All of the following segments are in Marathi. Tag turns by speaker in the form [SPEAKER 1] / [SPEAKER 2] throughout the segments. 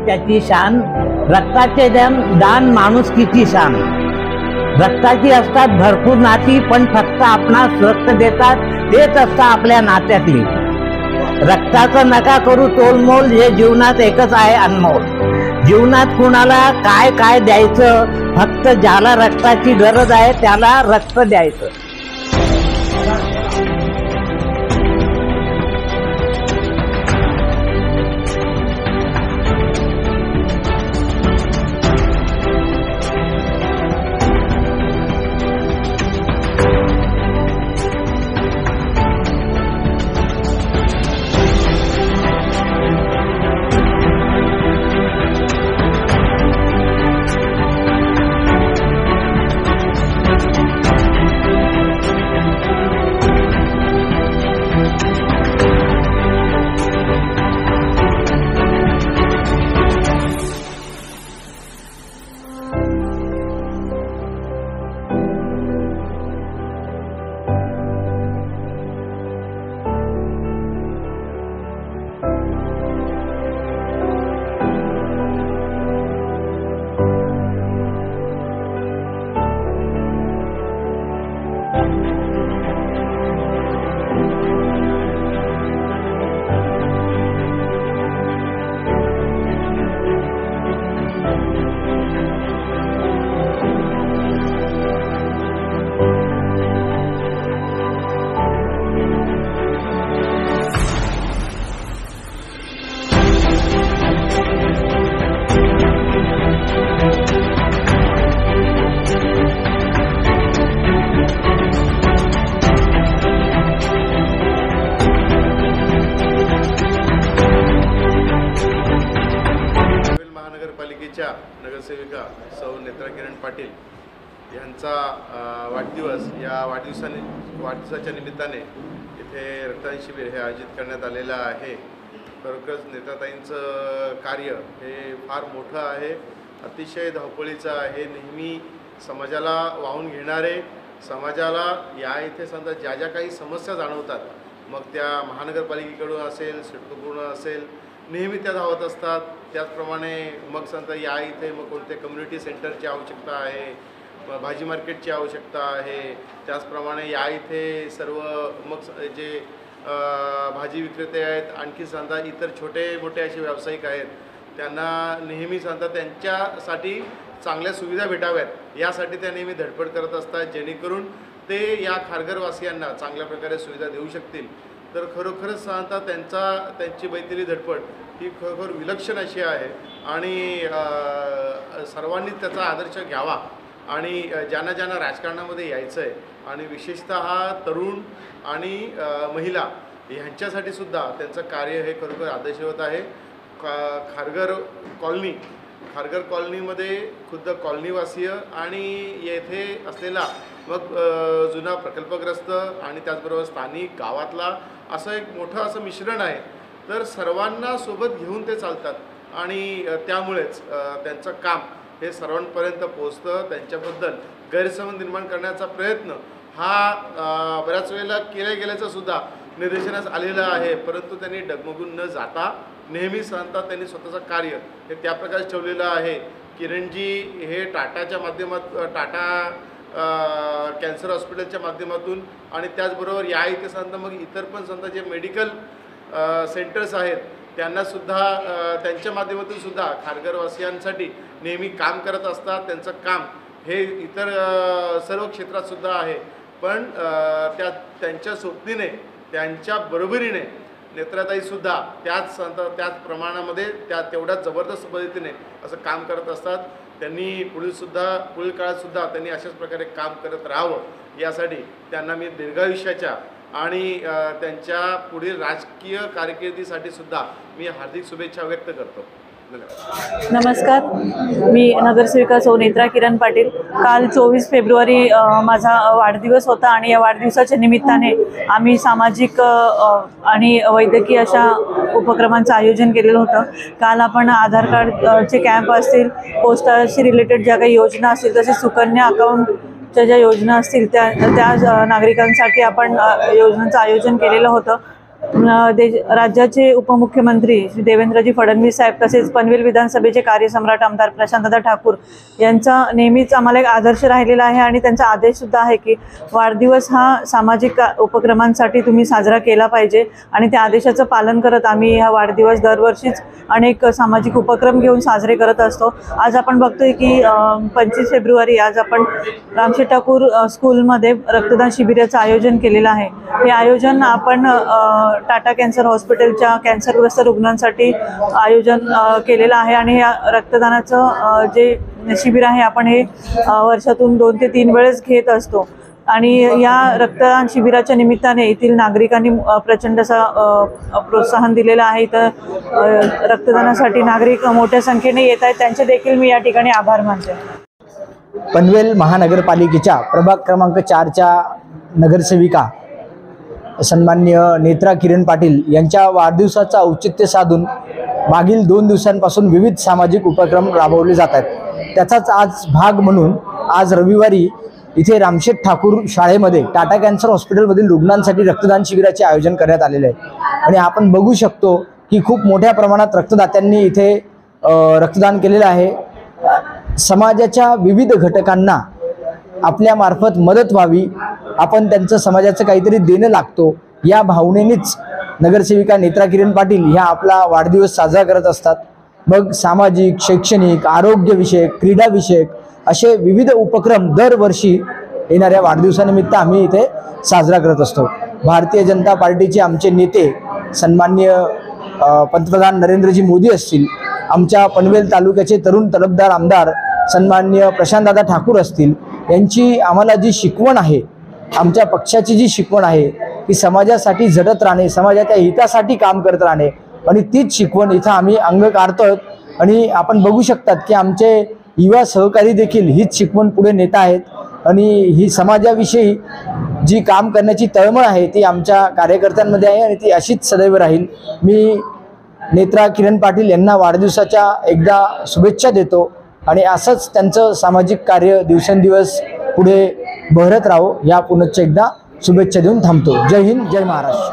[SPEAKER 1] त्याची शान, रक्ताचे दान माणुसकीची शान। रक्ताची असतात भरपूर नाती, पण फक्त आपणास रक्त देतात तेच असतं आपल्या नात्यातली। रक्ताचं नका करू तोलमोल, हे जीवनात एकच आहे अनमोल। जीवनात कुणाला काय काय द्यायचं, फक्त ज्याला रक्ताची गरज आहे त्याला रक्त द्यायचं।
[SPEAKER 2] महानगरपालिकेच्या नगरसेविका सौ नेत्रा किरण पाटील यांचा वाढदिवस, या वाढदिवसाच्या निमित्ताने इथे रक्तदान शिबिर हे आयोजित करण्यात आलेलं आहे। खरोखरच नेत्राताईंचं कार्य हे फार मोठं आहे, अतिशय धावपळीचं आहे। नेहमी समाजाला वाहून घेणारे, समाजाला या इथे समजा ज्या ज्या काही समस्या जाणवतात, मग त्या महानगरपालिकेकडून असेल, सिडकोकडून असेल, नेहमी त्या धावत असतात। त्याचप्रमाणे मग समजा या इथे मग कोणत्या कम्युनिटी सेंटरची आवश्यकता आहे, भाजी मार्केटची आवश्यकता आहे, त्याचप्रमाणे या इथे सर्व मग जे भाजी विक्रेते आहेत, आणखी समजा इतर छोटे मोठे असे व्यावसायिक आहेत, त्यांना नेहमी समजा त्यांच्यासाठी चांगल्या सुविधा भेटाव्यात यासाठी त्या नेहमी धडपड करत असतात, जेणेकरून ते या खारघरवासियांना चांगल्या प्रकारे सुविधा देऊ शकतील। तर खरोखरच सांगता त्यांची बैतली धडपड ही खरोखर विलक्षण अशी आहे आणि सर्वांनी त्याचा आदर्श घ्यावा आणि ज्यांना ज्यांना राजकारणामध्ये यायचं आहे आणि विशेषतः तरुण आणि महिला ह्यांच्यासाठी सुद्धा त्यांचं कार्य हे खरोखर आदर्शवत आहे। खारघर कॉलनीमध्ये खुद्द कॉलनीवासीय आणि येथे असलेला मग जुना प्रकल्पग्रस्त आणि त्याचबरोबर स्थानिक गावातला असं एक मोठं असं मिश्रण आहे। तर सर्वांना सोबत घेऊन ते चालतात आणि त्यामुळेच त्यांचं काम हे सर्वांपर्यंत पोहोचतं। त्यांच्याबद्दल गैरसमज निर्माण करण्याचा प्रयत्न हा बऱ्याच वेळेला केल्या गेल्याचं सुद्धा निदर्शनास आलेलं आहे, परंतु त्यांनी डगमगून न जाता नेहमी सांगतात त्यांनी स्वतःचं कार्य हे त्या प्रकारे ठेवलेलं आहे। किरणजी हे टाटाच्या टाटा कॅन्सर हॉस्पिटलच्या माध्यमातून आणि त्याचबरोबर या इथे सांगता मग इतर पण सांगता जे मेडिकल सेंटर्स आहेत त्यांनासुद्धा त्यांच्या माध्यमातून सुद्धा खारघरवासियांसाठी नेहमी काम करत असतात। त्यांचं काम हे इतर सर्व क्षेत्रात सुद्धा आहे, पण त्यांच्या सोबतीने त्यांच्या बरोबरीने नेत्राताईसुद्धा त्याच प्रमाणामध्ये तेवढ्याच जबरदस्त पद्धतीने असं काम करत असतात। त्यांनी पुढील काळातसुद्धा त्यांनी अशाच प्रकारे काम करत राहावं यासाठी त्यांना मी दीर्घायुष्याच्या आणि त्यांच्या पुढील राजकीय कारकिर्दीसाठी सुद्धा मी हार्दिक शुभेच्छा व्यक्त करतो।
[SPEAKER 3] नमस्कार, मी नगरसेविका सौ नेत्रा किरण पाटील। काल 24 फेब्रुवारी माझा वाढदिवस होता आणि या वाढदिवसाच्या निमित्ताने आम्ही सामाजिक आणि वैद्यकीय अशा उपक्रमांचं आयोजन केलेलं होतं। काल आपण आधार कार्डचे कॅम्प असतील, पोस्टाशी रिलेटेड ज्या काही योजना असतील, तसेच सुकन्या अकाउंटच्या ज्या योजना असतील त्या नागरिकांसाठी आपण योजनांचं आयोजन केलेलं होतं। राज्याचे उपमुख्यमंत्री श्री देवेंद्रजी फडणवीस साहेब तसेच पनवेल विधानसभेचे कार्यसम्राट आमदार प्रशांतदा ठाकूर यांचा नेहमीच आम्हाला एक आदर्श राहिलेला आहे आणि त्यांचा आदेशसुद्धा आहे की वाढदिवस हा सामाजिक उपक्रमांसाठी तुम्ही साजरा केला पाहिजे आणि त्या आदेशाचं पालन करत आम्ही हा वाढदिवस दरवर्षीच अनेक सामाजिक उपक्रम घेऊन साजरे करत असतो। आज आपण बघतोय की 25 फेब्रुवारी आज आपण रामशेठ ठाकूर स्कूलमध्ये रक्तदान शिबिराचं आयोजन केलेलं आहे। हे आयोजन आपण टाटा कॅन्सर हॉस्पिटलच्या कॅन्सरग्रस्त रुग्णांसाठी आयोजन केलेलं आहे आणि या रक्तदानाचं जे शिबिर आहे आपण हे वर्षातून 2 ते 3 वेळेस घेत असतो आणि या रक्तदान शिबिराच्या निमित्ताने येथील नागरिकांनी प्रचंड असा प्रोत्साहन दिलेलं आहे। तर रक्तदानासाठी नागरिक मोठ्या संख्येने येत आहेत, त्यांचे देखील मी या ठिकाणी आभार मानते।
[SPEAKER 4] पनवेल महानगरपालिकेच्या प्रभाग क्रमांक 4च्या नगरसेविका सन्माननीय नेत्रा किरण पाटील यांच्या वाढदिवसाचा औचित्य साधून मागील 2 दिवसांपासून विविध सामाजिक उपक्रम राबवले जात आहेत। त्याचाच आज भाग म्हणून आज रविवारी इथे रामशेठ ठाकूर शाळेमध्ये टाटा कॅन्सर हॉस्पिटलमधील रुग्णांसाठी रक्तदान शिबिराचे आयोजन करण्यात आलेले आहे आणि आपण बघू शकतो की खूप मोठ्या प्रमाणात रक्तदात्यांनी इथे रक्तदान केलेलं आहे। समाजाच्या विविध घटकांना आपल्या मार्फत मदत व्हावी, आपण त्यांचं समाजाचं काहीतरी देणं लागतो या भावनेनेच नगरसेविका नेत्रा किरण पाटील ह्या आपला वाढदिवस साजरा करत असतात। मग सामाजिक, शैक्षणिक, आरोग्यविषयक, क्रीडाविषयक असे विविध उपक्रम दरवर्षी येणाऱ्या वाढदिवसानिमित्त आम्ही इथे साजरा करत असतो। भारतीय जनता पार्टीचे आमचे नेते सन्माननीय पंतप्रधान नरेंद्रजी मोदी असतील, आमच्या पनवेल तालुक्याचे तरुण तलबदार आमदार सन्माननीय प्रशांतदादा ठाकूर असतील, यांची आम्हाला जी शिकवण आहे, आमच्या पक्षाची जी शिकवण आहे की समाजासाठी झटत राहणे, समाजाच्या हितासाठी काम करत राहणे आणि तीच शिकवण इथं आम्ही अंगीकारतो आणि आपण बघू शकतात की आमचे युवा सहकारी देखील हीच शिकवण पुढे नेत आहेत आणि ही समाजाविषयी जी काम करण्याची तळमळ आहे ती आमच्या कार्यकर्त्यांमध्ये आहे आणि ती अशीच सदैव राहील। मी नेत्रा किरण पाटील यांना वाढदिवसाच्या एकदा शुभेच्छा देतो आणि असंच त्यांचं सामाजिक कार्य दिवसेंदिवस पुढे बहरत राहो या पुनश्च एकदा शुभेच्छा देऊन थांबतो। जय हिंद, जय महाराष्ट्र।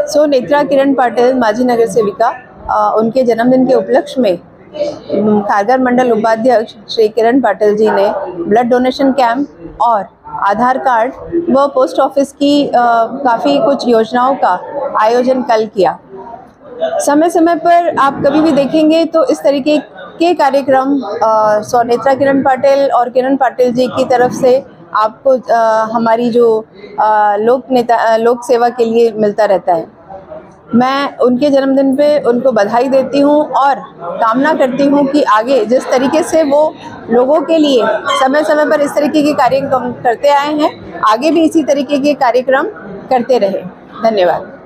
[SPEAKER 5] सो नेत्रा किरण पाटिल माजी नगर सेविका, उनके जन्मदिन के उपलक्ष्य में खारघर मंडल उपाध्यक्ष श्री किरण पाटिल जी ने ब्लड डोनेशन कैंप और आधार कार्ड व पोस्ट ऑफिस की काफ़ी कुछ योजनाओं का आयोजन कल किया। समय समय पर आप कभी भी देखेंगे तो इस तरीके के कार्यक्रम नेत्रा किरण पाटिल और किरण पाटिल जी की तरफ से आपको हमारी जो लोक सेवा के लिए मिलता रहता है। मैं उनके जन्मदिन पे उनको बधाई देती हूँ और कामना करती हूँ कि आगे जिस तरीके से वो लोगों के लिए समय समय पर इस तरीके के कार्यक्रम करते आए हैं, आगे भी इसी तरीके के कार्यक्रम करते रहे। धन्यवाद।